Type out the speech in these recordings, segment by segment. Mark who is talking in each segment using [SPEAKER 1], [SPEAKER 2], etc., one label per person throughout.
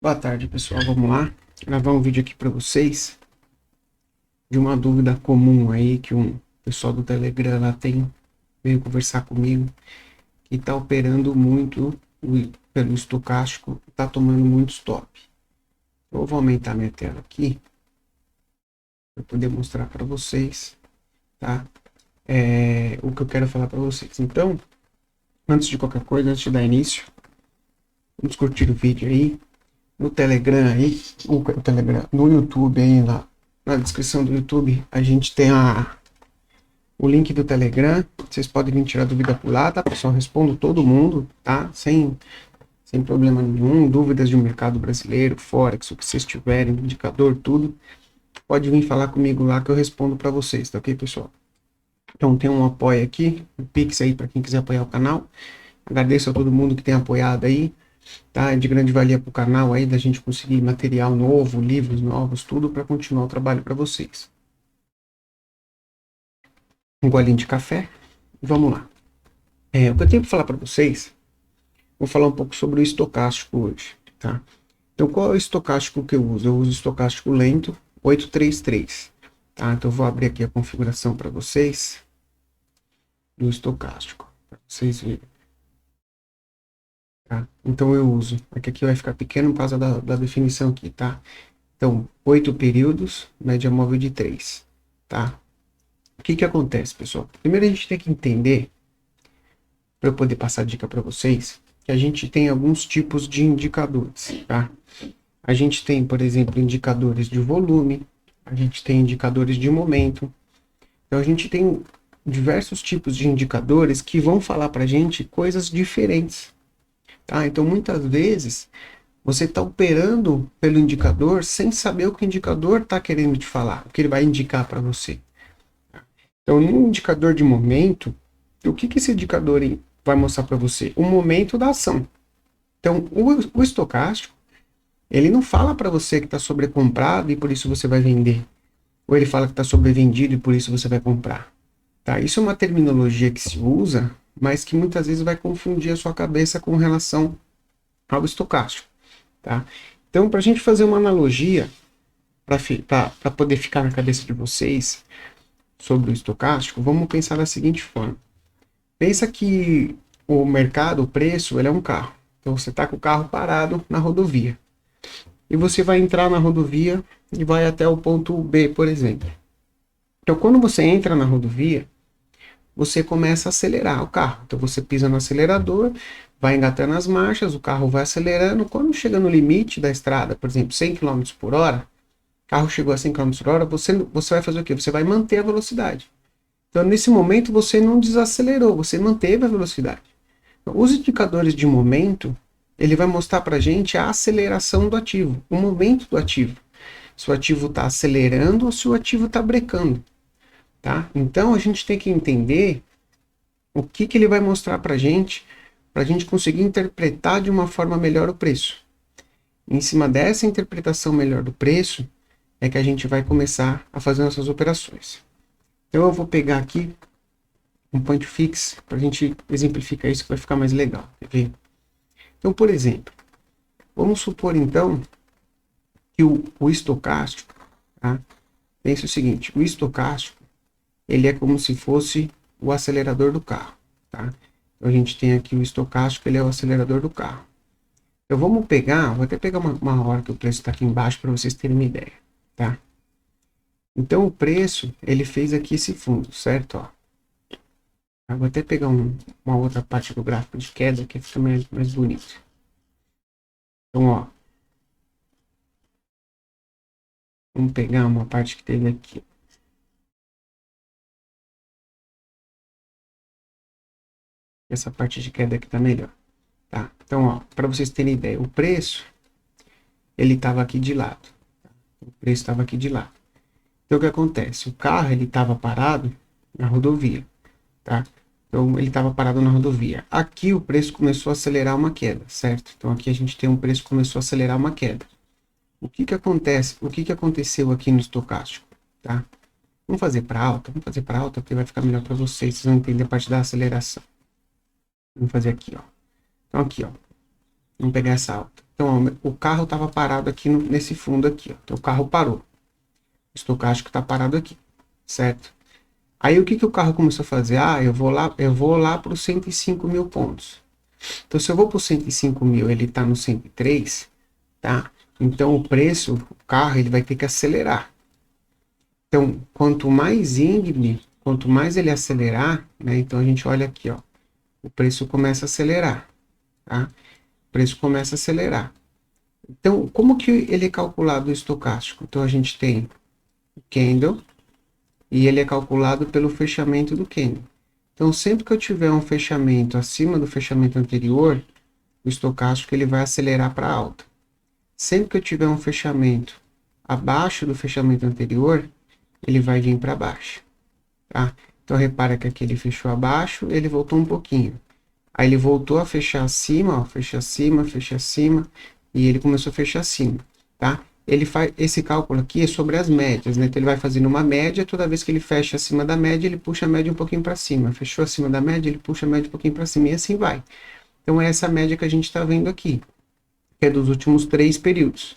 [SPEAKER 1] Boa tarde, pessoal. Vamos lá gravar um vídeo aqui para vocês de uma dúvida comum aí que um pessoal do Telegram lá veio conversar comigo, que está operando muito pelo estocástico, está tomando muito stop. Eu vou aumentar minha tela aqui para poder mostrar para vocês, tá? O que eu quero falar para vocês. Então, antes de qualquer coisa, antes de dar início, vamos curtir o vídeo aí. No Telegram aí, o Telegram, no YouTube aí, na descrição do YouTube, a gente tem o link do Telegram. Vocês podem vir tirar dúvida por lá, tá, pessoal? Respondo todo mundo, tá? Sem problema nenhum. Dúvidas de um mercado brasileiro, Forex, o que vocês tiverem, indicador, tudo. Pode vir falar comigo lá que eu respondo para vocês, tá ok, pessoal? Então tem um apoio aqui, um Pix aí para quem quiser apoiar o canal. Agradeço a todo mundo que tem apoiado aí. Tá? É de grande valia para o canal aí, da gente conseguir material novo, livros novos, tudo para continuar o trabalho para vocês. Um golinho de café e vamos lá. O que eu tenho para falar para vocês, vou falar um pouco sobre o estocástico hoje, tá? Então, qual é o estocástico que eu uso? Eu uso o estocástico lento 833, tá? Então, eu vou abrir aqui a configuração para vocês do estocástico, para vocês verem. Tá? Então eu uso, aqui vai ficar pequeno por causa da definição aqui, tá? Então, 8 períodos, média móvel de 3, tá? O que acontece, pessoal? Primeiro a gente tem que entender, para eu poder passar dica para vocês, que a gente tem alguns tipos de indicadores, tá? A gente tem, por exemplo, indicadores de volume, a gente tem indicadores de momento. Então a gente tem diversos tipos de indicadores que vão falar para a gente coisas diferentes. Tá? Então, muitas vezes, você está operando pelo indicador sem saber o que o indicador está querendo te falar, o que ele vai indicar para você. Então, no indicador de momento, o que esse indicador vai mostrar para você? O momento da ação. Então, o estocástico, ele não fala para você que está sobrecomprado e por isso você vai vender. Ou ele fala que está sobrevendido e por isso você vai comprar. Tá? Isso é uma terminologia que se usa, mas que muitas vezes vai confundir a sua cabeça com relação ao estocástico, tá? Então, para a gente fazer uma analogia, para poder ficar na cabeça de vocês sobre o estocástico, vamos pensar da seguinte forma. Pensa que o mercado, o preço, ele é um carro. Então, você está com o carro parado na rodovia. E você vai entrar na rodovia e vai até o ponto B, por exemplo. Então, quando você entra na rodovia, você começa a acelerar o carro. Então você pisa no acelerador, vai engatando as marchas, o carro vai acelerando. Quando chega no limite da estrada, por exemplo, 100 km por hora, o carro chegou a 100 km por hora, você vai fazer o quê? Você vai manter a velocidade. Então nesse momento você não desacelerou, você manteve a velocidade. Então, os indicadores de momento, ele vai mostrar para a gente a aceleração do ativo, o momento do ativo. Se o ativo está acelerando ou se o ativo está brecando. Tá? Então a gente tem que entender o que ele vai mostrar para a gente conseguir interpretar de uma forma melhor o preço. Em cima dessa interpretação melhor do preço, é que a gente vai começar a fazer nossas operações. Então eu vou pegar aqui um point fix para a gente exemplificar isso que vai ficar mais legal. Quer ver? Então, por exemplo, vamos supor então que o estocástico, tá? Pense o seguinte, o estocástico, ele é como se fosse o acelerador do carro, tá? Então a gente tem aqui o estocástico, ele é o acelerador do carro. Então vamos pegar, vou até pegar uma hora que o preço está aqui embaixo para vocês terem uma ideia, tá? Então o preço, ele fez aqui esse fundo, certo? Ó. Eu vou até pegar uma outra parte do gráfico de queda que fica mais bonito. Então, ó, vamos pegar uma parte que teve aqui. Essa parte de queda aqui tá melhor. Tá? Então, ó, para vocês terem ideia, o preço, ele estava aqui de lado. Tá? O preço estava aqui de lado. Então, o que acontece? O carro, ele estava parado na rodovia. Tá? Então, ele estava parado na rodovia. Aqui, o preço começou a acelerar uma queda, certo? Então, aqui a gente tem um preço que começou a acelerar uma queda. O que acontece? O que aconteceu aqui no estocástico? Tá? Vamos fazer para alta? Vamos fazer para alta, porque vai ficar melhor para vocês. Vocês vão entender a parte da aceleração. Vamos fazer aqui, ó. Então, aqui, ó. Vamos pegar essa alta. Então, ó, o carro estava parado aqui nesse fundo aqui, ó. Então, o carro parou. O estocástico está parado aqui, certo? Aí, o que que o carro começou a fazer? Ah, eu vou lá para os 105 mil pontos. Então, se eu vou para os 105 mil, ele está no 103, tá? Então, o preço, o carro, ele vai ter que acelerar. Então, quanto mais íngreme, quanto mais ele acelerar, né? Então, a gente olha aqui, ó. O preço começa a acelerar, tá? O preço começa a acelerar. Então, como que ele é calculado o estocástico? Então, a gente tem o candle e ele é calculado pelo fechamento do candle. Então, sempre que eu tiver um fechamento acima do fechamento anterior, o estocástico ele vai acelerar para alta. Sempre que eu tiver um fechamento abaixo do fechamento anterior, ele vai vir para baixo, tá? Então, repara que aqui ele fechou abaixo, ele voltou um pouquinho. Aí ele voltou a fechar acima, ó, fecha acima, e ele começou a fechar acima, tá? Ele faz esse cálculo aqui é sobre as médias, né? Então ele vai fazendo uma média, toda vez que ele fecha acima da média, ele puxa a média um pouquinho para cima. Fechou acima da média, ele puxa a média um pouquinho para cima, e assim vai. Então é essa média que a gente está vendo aqui, que é dos últimos 3 períodos,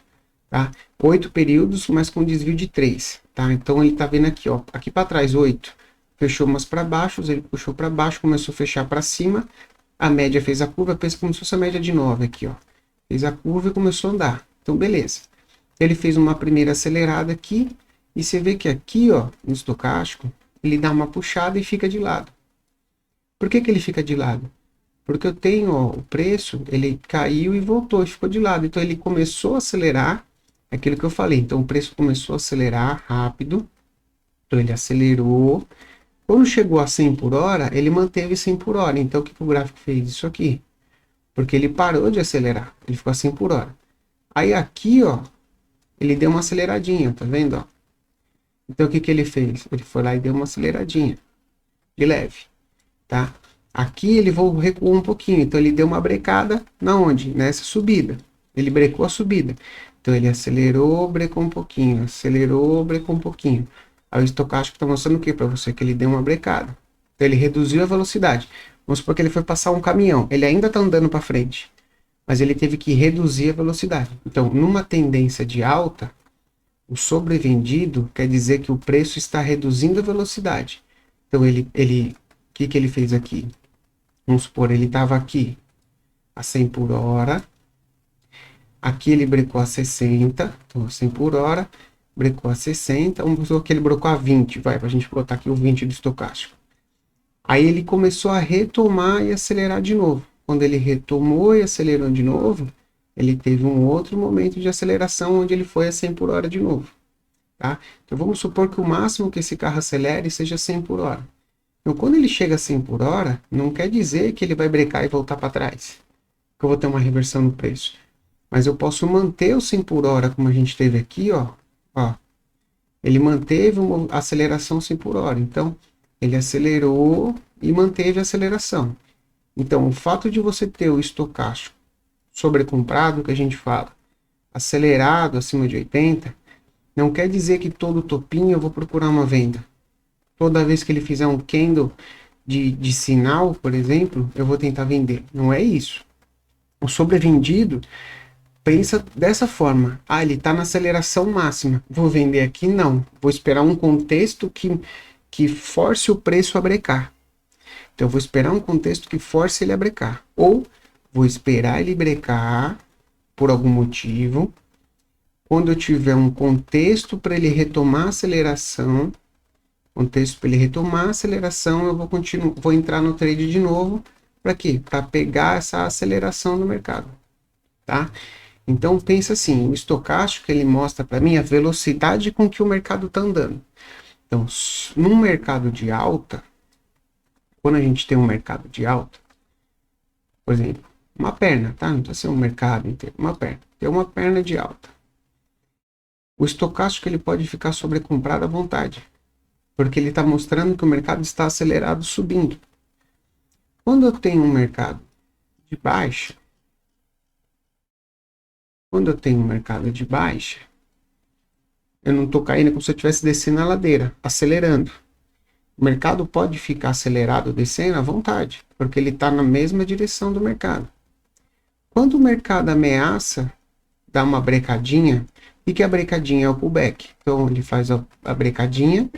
[SPEAKER 1] tá? 8 períodos, mas com desvio de 3, tá? Então ele está vendo aqui, ó, aqui para trás 8, fechou umas para baixo, ele puxou para baixo, começou a fechar para cima, a média fez a curva, pensa como se fosse a média de 9 aqui, ó. Fez a curva e começou a andar. Então, beleza. Ele fez uma primeira acelerada aqui, e você vê que aqui, ó, no estocástico, ele dá uma puxada e fica de lado. Por que que ele fica de lado? Porque eu tenho, ó, o preço, ele caiu e voltou, e ficou de lado. Então, ele começou a acelerar, aquilo que eu falei. Então, o preço começou a acelerar rápido. Então, ele acelerou. Quando chegou a 100 por hora, ele manteve 100 por hora. Então, o que que o gráfico fez? Isso aqui. Porque ele parou de acelerar. Ele ficou a 100 por hora. Aí, aqui, ó, ele deu uma aceleradinha, tá vendo, ó? Então, o que que ele fez? Ele foi lá e deu uma aceleradinha. De leve, tá? Aqui, ele recuou um pouquinho. Então, ele deu uma brecada. Na onde? Nessa subida. Ele brecou a subida. Então, ele acelerou, brecou um pouquinho. Acelerou, brecou um pouquinho. Aí o estocástico está mostrando o que para você? Que ele deu uma brecada. Então ele reduziu a velocidade. Vamos supor que ele foi passar um caminhão. Ele ainda está andando para frente, mas ele teve que reduzir a velocidade. Então, numa tendência de alta, o sobrevendido quer dizer que o preço está reduzindo a velocidade. Então, o que que ele fez aqui? Vamos supor, ele estava aqui a 100 por hora. Aqui ele brecou a 60, então 100 por hora. Brecou a 60, vamos supor que ele brecou a 20, vai, pra gente botar aqui o 20 do estocástico. Aí ele começou a retomar e acelerar de novo. Quando ele retomou e acelerou de novo, ele teve um outro momento de aceleração onde ele foi a 100 por hora de novo, tá? Então vamos supor que o máximo que esse carro acelere seja 100 por hora. Então quando ele chega a 100 por hora, não quer dizer que ele vai brecar e voltar para trás, que eu vou ter uma reversão no preço. Mas eu posso manter o 100 por hora como a gente teve aqui, ó. Ó, ele manteve uma aceleração 100 por hora. Então, ele acelerou e manteve a aceleração. Então, o fato de você ter o estocástico sobrecomprado, que a gente fala, acelerado acima de 80, não quer dizer que todo topinho eu vou procurar uma venda. Toda vez que ele fizer um candle de sinal, por exemplo, eu vou tentar vender. Não é isso. O sobrevendido pensa dessa forma. Ah, ele está na aceleração máxima. Vou vender aqui? Não. Vou esperar um contexto que force o preço a brecar. Então, eu vou esperar um contexto que force ele a brecar. Ou vou esperar ele brecar por algum motivo. Quando eu tiver um contexto para ele retomar a aceleração, eu vou entrar no trade de novo. Para quê? Para pegar essa aceleração no mercado. Tá? Então, pensa assim, o estocástico ele mostra para mim a velocidade com que o mercado está andando. Então, num mercado de alta, quando a gente tem um mercado de alta, por exemplo, uma perna, tá? Não precisa ser um mercado inteiro, uma perna. Tem uma perna de alta. O estocástico ele pode ficar sobrecomprado à vontade, porque ele está mostrando que o mercado está acelerado subindo. Quando eu tenho um mercado de baixa, eu não estou caindo como se eu estivesse descendo a ladeira, acelerando. O mercado pode ficar acelerado descendo à vontade, porque ele está na mesma direção do mercado. Quando o mercado ameaça dar uma brecadinha, o que é a brecadinha? É o pullback. Então ele faz a brecadinha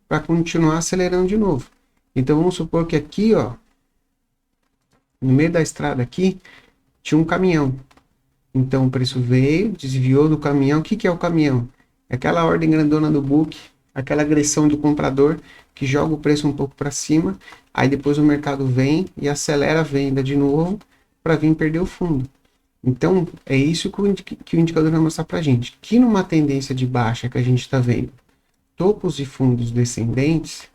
[SPEAKER 1] para continuar acelerando de novo. Então vamos supor que aqui, ó, no meio da estrada aqui, tinha um caminhão. Então o preço veio, desviou do caminhão. O que é o caminhão? É aquela ordem grandona do book, aquela agressão do comprador que joga o preço um pouco para cima, aí depois o mercado vem e acelera a venda de novo para vir perder o fundo. Então é isso que o indicador vai mostrar para a gente, que numa tendência de baixa que a gente está vendo topos e fundos descendentes,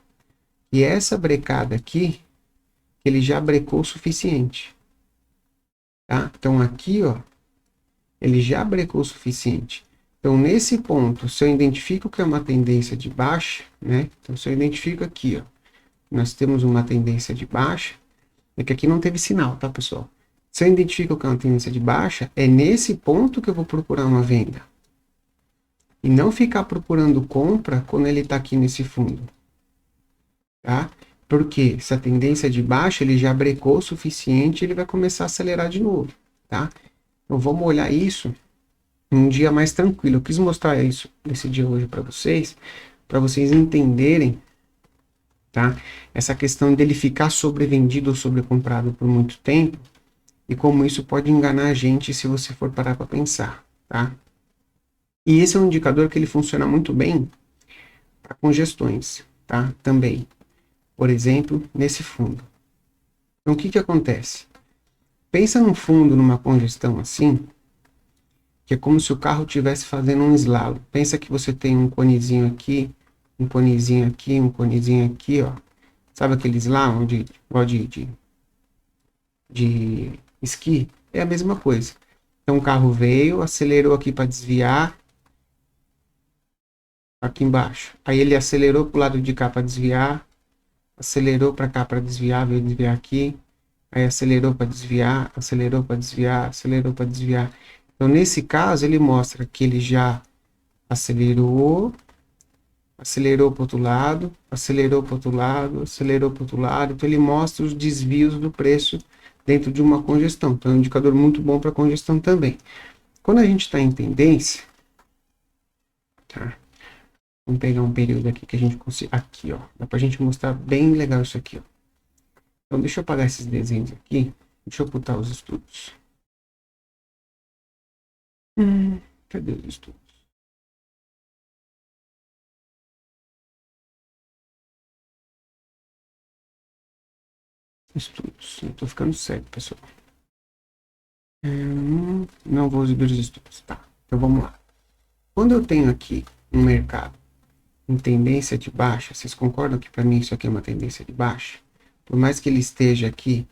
[SPEAKER 1] e essa brecada aqui, ele já brecou o suficiente. Tá? Então aqui, ó, ele já brecou o suficiente. Então, nesse ponto, se eu identifico que é uma tendência de baixa, né? Então, se eu identifico aqui, ó, nós temos uma tendência de baixa, é que aqui não teve sinal, tá, pessoal? Se eu identifico que é uma tendência de baixa, é nesse ponto que eu vou procurar uma venda. E não ficar procurando compra quando ele está aqui nesse fundo. Tá? Porque se a tendência é de baixa, ele já brecou o suficiente, ele vai começar a acelerar de novo, tá? Então vamos olhar isso um dia mais tranquilo. Eu quis mostrar isso nesse dia hoje para vocês entenderem, tá? Essa questão dele ficar sobrevendido ou sobrecomprado por muito tempo e como isso pode enganar a gente se você for parar para pensar, tá? E esse é um indicador que ele funciona muito bem para congestões, tá? Também. Por exemplo, nesse fundo. Então, o que acontece? Pensa num fundo, numa congestão assim, que é como se o carro estivesse fazendo um slalom. Pensa que você tem um conezinho aqui, um conezinho aqui, um conezinho aqui, ó. Sabe aquele slalom de esqui? É a mesma coisa. Então, o carro veio, acelerou aqui para desviar, aqui embaixo. Aí ele acelerou para o lado de cá para desviar, acelerou para cá para desviar, veio desviar aqui, aí acelerou para desviar, acelerou para desviar, acelerou para desviar. Então, nesse caso, ele mostra que ele já acelerou, acelerou para o outro lado, acelerou para o outro lado, acelerou para o outro lado. Então, ele mostra os desvios do preço dentro de uma congestão. Então, é um indicador muito bom para congestão também. Quando a gente está em tendência, tá? Vamos pegar um período aqui que a gente consiga. Aqui, ó. Dá pra gente mostrar bem legal isso aqui, ó. Então, deixa eu apagar esses desenhos aqui. Deixa eu botar os estudos. Cadê os estudos? Estudos. Eu tô ficando cego, pessoal. Não vou exibir os estudos. Tá. Então, vamos lá. Quando eu tenho aqui um mercado em tendência de baixa, vocês concordam que para mim isso aqui é uma tendência de baixa? Por mais que ele esteja aqui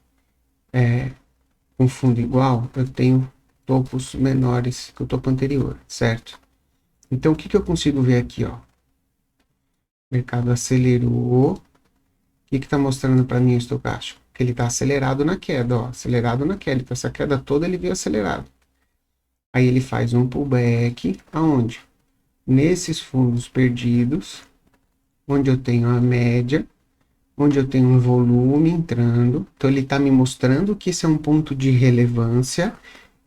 [SPEAKER 1] com fundo igual, eu tenho topos menores que o topo anterior, certo? Então, o que eu consigo ver aqui, ó? O mercado acelerou. O que está mostrando para mim o estocástico? Que ele está acelerado na queda, ó. Acelerado na queda. Então, essa queda toda ele veio acelerado. Aí ele faz um pullback, aonde? Nesses fundos perdidos, onde eu tenho a média, onde eu tenho um volume entrando. Então, ele está me mostrando que esse é um ponto de relevância.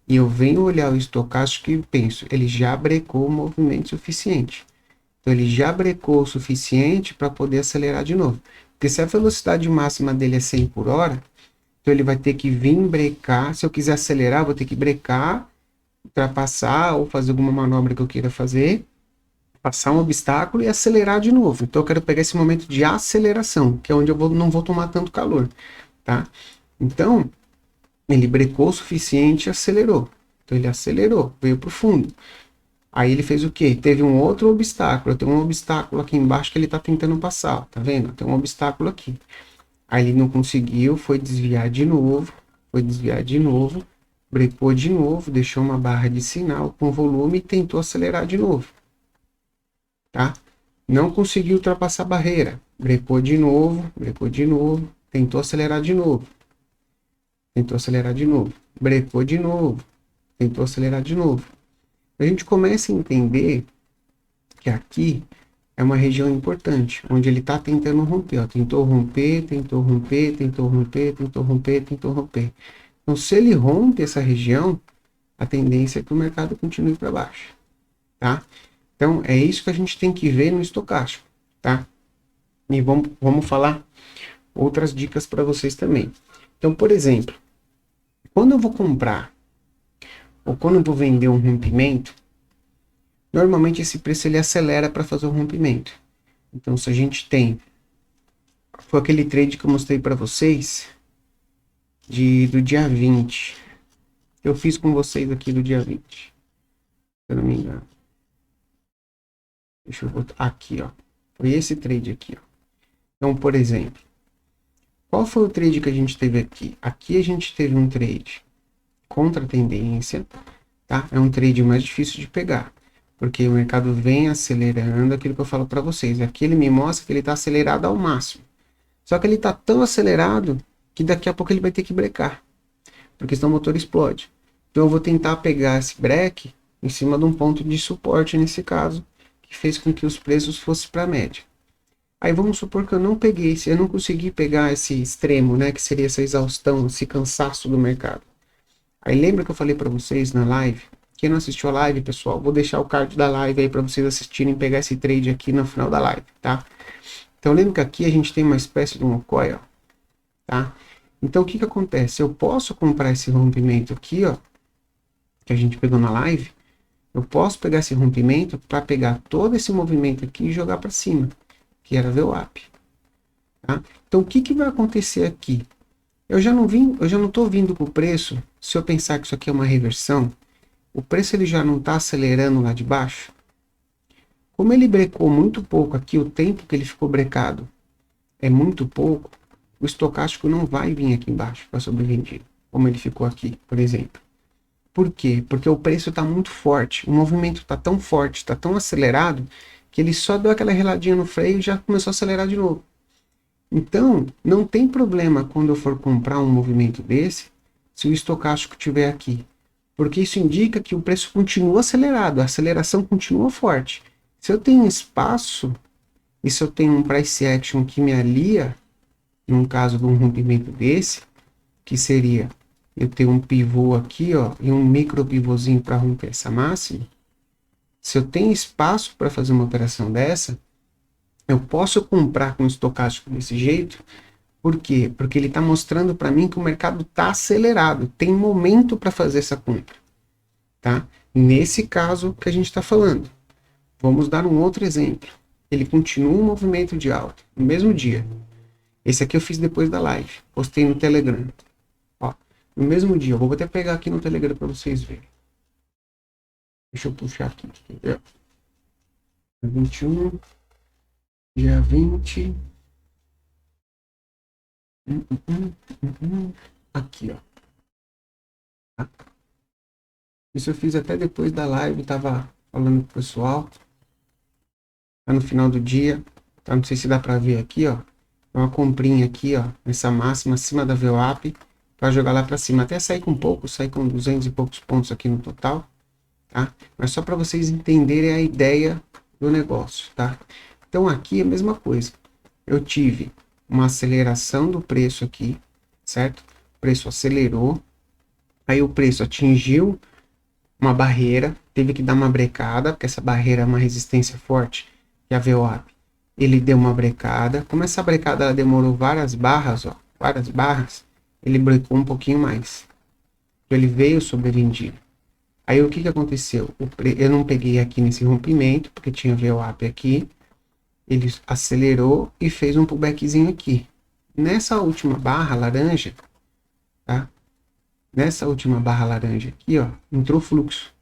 [SPEAKER 1] E eu venho olhar o estocástico e penso, ele já brecou o movimento suficiente. Então, ele já brecou o suficiente para poder acelerar de novo. Porque se a velocidade máxima dele é 100 por hora, então ele vai ter que vir brecar. Se eu quiser acelerar, eu vou ter que brecar, ultrapassar ou fazer alguma manobra que eu queira fazer, passar um obstáculo e acelerar de novo. Então, eu quero pegar esse momento de aceleração, que é onde eu não vou tomar tanto calor, tá? Então, ele brecou o suficiente e acelerou. Então, ele acelerou, veio para o fundo. Aí ele fez o quê? Teve um outro obstáculo. Tem um obstáculo aqui embaixo que ele está tentando passar. Tá vendo? Tem um obstáculo aqui. Aí ele não conseguiu, foi desviar de novo. Brecou de novo, deixou uma barra de sinal com volume e tentou acelerar de novo. Tá? Não conseguiu ultrapassar a barreira. Brecou de novo, tentou acelerar de novo. Brecou de novo, tentou acelerar de novo. A gente começa a entender que aqui é uma região importante, onde ele está tentando romper. Ó. Tentou romper. Então, se ele rompe essa região, a tendência é que o mercado continue para baixo, tá? Então, é isso que a gente tem que ver no estocástico, tá? E vamos falar outras dicas para vocês também. Então, por exemplo, quando eu vou comprar ou quando eu vou vender um rompimento, normalmente esse preço ele acelera para fazer o rompimento. Então, se a gente tem, foi aquele trade que eu mostrei para vocês do dia 20. Eu fiz com vocês aqui do dia 20. Se eu não me engano. Deixa eu botar aqui, ó. Foi esse trade aqui, ó. Então, por exemplo, qual foi o trade que a gente teve aqui? Aqui a gente teve um trade contra a tendência, tá? É um trade mais difícil de pegar, porque o mercado vem acelerando aquilo que eu falo para vocês. Aqui ele me mostra que ele está acelerado ao máximo. Só que ele está tão acelerado que daqui a pouco ele vai ter que brecar, porque senão o motor explode. Então eu vou tentar pegar esse break em cima de um ponto de suporte nesse caso, que fez com que os preços fossem para a média. Aí vamos supor que eu não peguei, se eu não consegui pegar esse extremo, né, que seria essa exaustão, esse cansaço do mercado. Aí lembra que eu falei para vocês na live? Quem não assistiu a live, pessoal, vou deixar o card da live aí para vocês assistirem e pegar esse trade aqui no final da live, tá? Então lembra que aqui a gente tem uma espécie de um coil, tá? Então o que acontece? Eu posso comprar esse rompimento aqui, ó, que a gente pegou na live. Eu posso pegar esse rompimento para pegar todo esse movimento aqui e jogar para cima, que era VWAP, tá? Então o que vai acontecer aqui? Eu já não estou vindo com o preço. Se eu pensar que isso aqui é uma reversão, o preço ele já não está acelerando lá de baixo. Como ele brecou muito pouco aqui, o tempo que ele ficou brecado é muito pouco, o estocástico não vai vir aqui embaixo para sobrevendido, como ele ficou aqui, por exemplo. Por quê? Porque o preço está muito forte, o movimento está tão forte, está tão acelerado, que ele só deu aquela reladinha no freio e já começou a acelerar de novo. Então, não tem problema quando eu for comprar um movimento desse, se o estocástico estiver aqui. Porque isso indica que o preço continua acelerado, a aceleração continua forte. Se eu tenho espaço, e se eu tenho um price action que me alia, num caso de um rompimento desse, que seria eu ter um pivô aqui, ó, e um micro pivôzinho para romper essa máxima, se eu tenho espaço para fazer uma operação dessa, eu posso comprar com estocástico desse jeito. Por quê? Porque ele está mostrando para mim que o mercado está acelerado, tem momento para fazer essa compra, tá? Nesse caso que a gente está falando. Vamos dar um outro exemplo. Ele continua um movimento de alta no mesmo dia. Esse aqui eu fiz depois da live, postei no Telegram. Ó, no mesmo dia, eu vou até pegar aqui no Telegram para vocês verem. Deixa eu puxar aqui, entendeu? 21, dia 20. Aqui, ó. Tá? Isso eu fiz até depois da live, tava falando com o pessoal. Tá no final do dia. Tá? Não sei se dá para ver aqui, ó. Uma comprinha aqui, ó. Essa máxima acima da VWAP. Para jogar lá para cima. Até sair com pouco, sair com 200 e poucos pontos aqui no total. Tá? Mas só para vocês entenderem a ideia do negócio, tá? Então aqui é a mesma coisa. Eu tive uma aceleração do preço aqui, certo? O preço acelerou. Aí o preço atingiu uma barreira, teve que dar uma brecada, porque essa barreira é uma resistência forte, que é a VWAP. Ele deu uma brecada. Como essa brecada ela demorou várias barras, ó, várias barras, ele brecou um pouquinho mais. Então ele veio sobrevendido. Aí o que aconteceu? Eu não peguei aqui nesse rompimento, porque tinha VWAP aqui. Ele acelerou e fez um pullbackzinho aqui. Nessa última barra laranja, tá? Nessa última barra laranja aqui, ó, entrou fluxo.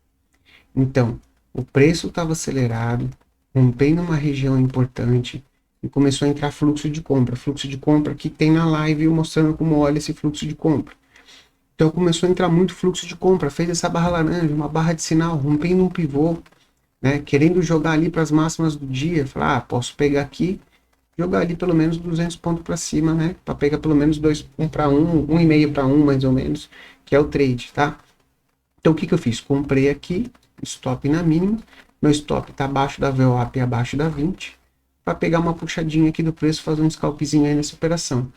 [SPEAKER 1] Então, o preço estava acelerado, rompendo uma região importante e começou a entrar fluxo de compra. Fluxo de compra que tem na live mostrando como olha esse fluxo de compra. Então começou a entrar muito fluxo de compra, fez essa barra laranja, uma barra de sinal, rompendo um pivô, né, querendo jogar ali para as máximas do dia. Falar, posso pegar aqui, jogar ali pelo menos 200 pontos para cima, né, para pegar pelo menos 1 para 1, 1,5 para 1 mais ou menos, que é o trade, tá? Então o que eu fiz? Comprei aqui, stop na mínima, meu stop está abaixo da VWAP e abaixo da 20, para pegar uma puxadinha aqui do preço, fazer um scalpzinho aí nessa operação.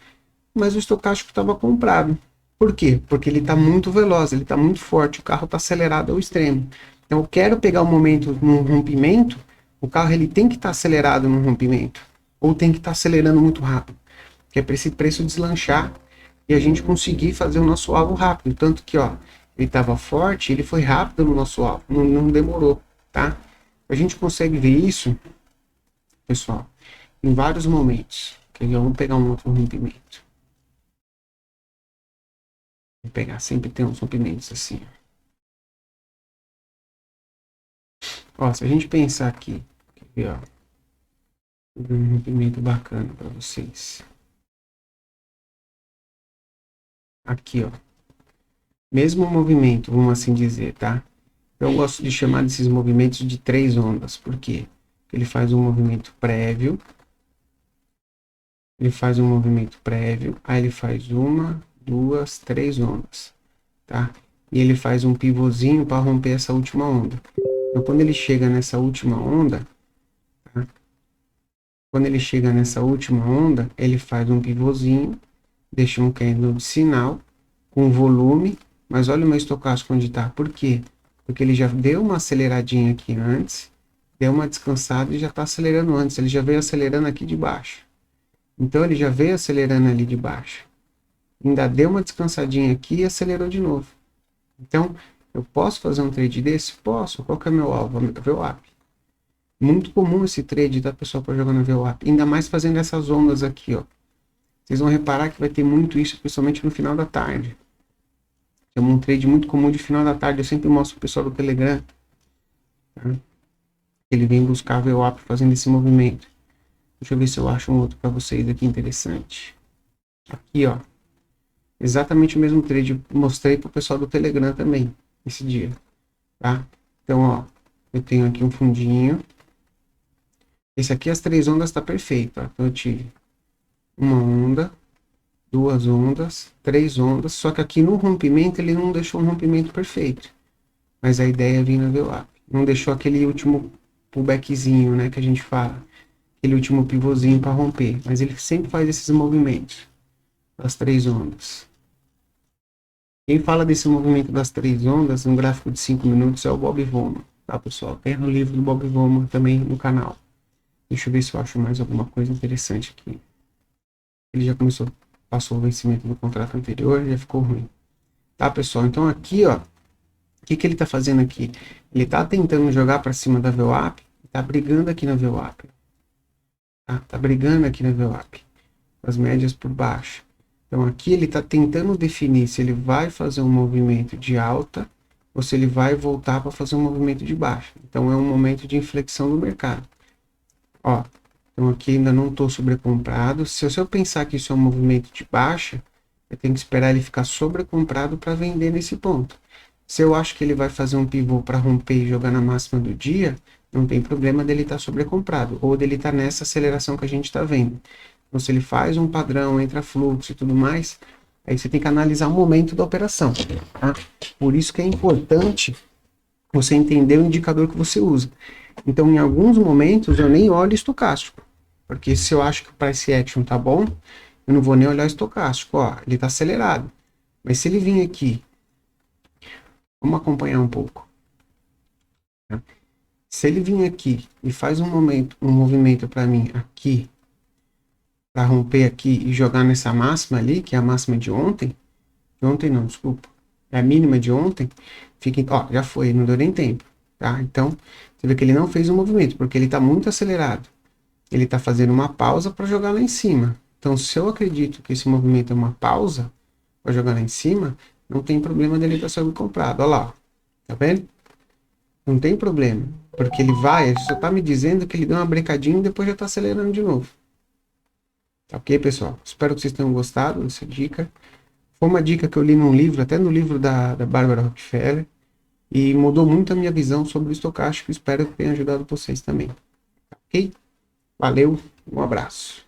[SPEAKER 1] Mas o estocástico estava comprado. Por quê? Porque ele está muito veloz, ele está muito forte, o carro está acelerado ao extremo. Então eu quero pegar o momento num rompimento, o carro ele tem que estar acelerado no rompimento, ou tem que estar acelerando muito rápido, que é para esse preço deslanchar e a gente conseguir fazer o nosso alvo rápido. Tanto que, ó, ele estava forte, ele foi rápido no nosso alvo, não demorou, tá? A gente consegue ver isso, pessoal, em vários momentos. Vamos pegar um outro rompimento. Vou pegar, sempre tem uns rompimentos assim. Ó, se a gente pensar aqui, quer ver, ó, um rompimento bacana para vocês. Aqui, ó. Mesmo movimento, vamos assim dizer, tá? Eu gosto de chamar desses movimentos de 3 ondas. Por quê? Ele faz um movimento prévio. Ele faz um movimento prévio. Aí ele faz 1, 2, 3 ondas. Tá? E ele faz um pivôzinho para romper essa última onda. Então, quando ele chega nessa última onda, tá? Quando ele chega nessa última onda, ele faz um pivôzinho, deixa um candle de sinal, com volume, mas olha o meu estocástico onde está. Por quê? Porque ele já deu uma aceleradinha aqui antes, deu uma descansada e já está acelerando antes. Ele já veio acelerando aqui de baixo. Então ele já veio acelerando ali de baixo. Ainda deu uma descansadinha aqui e acelerou de novo. Então, eu posso fazer um trade desse? Posso. Qual que é meu alvo? VWAP. Muito comum esse trade da pessoa para jogar no VWAP. Ainda mais fazendo essas ondas aqui, ó. Vocês vão reparar que vai ter muito isso, principalmente no final da tarde. É um trade muito comum de final da tarde. Eu sempre mostro pro pessoal do Telegram. Tá? Ele vem buscar VWAP fazendo esse movimento. Deixa eu ver se eu acho um outro para vocês aqui interessante. Aqui, ó. Exatamente o mesmo trade. Mostrei pro pessoal do Telegram também. Esse dia. Tá? Então, ó. Eu tenho aqui um fundinho. Esse aqui, as 3 ondas, tá perfeito. Ó. Então, eu tive uma onda, 2 ondas, 3 ondas. Só que aqui no rompimento, ele não deixou um rompimento perfeito. Mas a ideia é vir na VWAP. Não deixou aquele último pullbackzinho, né? Que a gente fala. Aquele último pivôzinho para romper. Mas ele sempre faz esses movimentos. Das 3 ondas. Quem fala desse movimento das 3 ondas, um gráfico de 5 minutos, é o Bob Vollmer. Tá, pessoal? Tem no livro do Bob Vollmer também no canal. Deixa eu ver se eu acho mais alguma coisa interessante aqui. Ele já começou, passou o vencimento do contrato anterior, já ficou ruim. Tá, pessoal? Então aqui, ó, o que ele tá fazendo aqui? Ele tá tentando jogar para cima da VWAP, tá brigando aqui na VWAP. Tá brigando aqui na VWAP. As médias por baixo. Então aqui ele está tentando definir se ele vai fazer um movimento de alta ou se ele vai voltar para fazer um movimento de baixa. Então é um momento de inflexão do mercado. Ó, então aqui ainda não estou sobrecomprado. Se eu pensar que isso é um movimento de baixa, eu tenho que esperar ele ficar sobrecomprado para vender nesse ponto. Se eu acho que ele vai fazer um pivô para romper e jogar na máxima do dia, não tem problema dele estar sobrecomprado ou dele estar nessa aceleração que a gente está vendo. Então, se ele faz um padrão, entra fluxo e tudo mais, aí você tem que analisar o momento da operação. Tá? Por isso que é importante você entender o indicador que você usa. Então, em alguns momentos, eu nem olho estocástico. Porque se eu acho que o price action tá bom, eu não vou nem olhar o estocástico. Ó, ele tá acelerado. Mas se ele vir aqui, vamos acompanhar um pouco. Tá? Se ele vir aqui e faz um movimento para mim aqui, para romper aqui e jogar nessa máxima ali, que é a máxima de ontem não, desculpa, é a mínima de ontem, fica, ó, já foi, não deu nem tempo, tá? Então, você vê que ele não fez o movimento, porque ele está muito acelerado. Ele está fazendo uma pausa para jogar lá em cima. Então, se eu acredito que esse movimento é uma pausa para jogar lá em cima, não tem problema dele estar sendo comprado. Olha lá, ó. Tá vendo? Não tem problema, porque ele só tá me dizendo que ele deu uma brecadinha e depois já tá acelerando de novo. Tá ok, pessoal? Espero que vocês tenham gostado dessa dica. Foi uma dica que eu li num livro, até no livro da Barbara Rockefeller, e mudou muito a minha visão sobre o estocástico. Espero que tenha ajudado vocês também. Tá ok? Valeu, um abraço.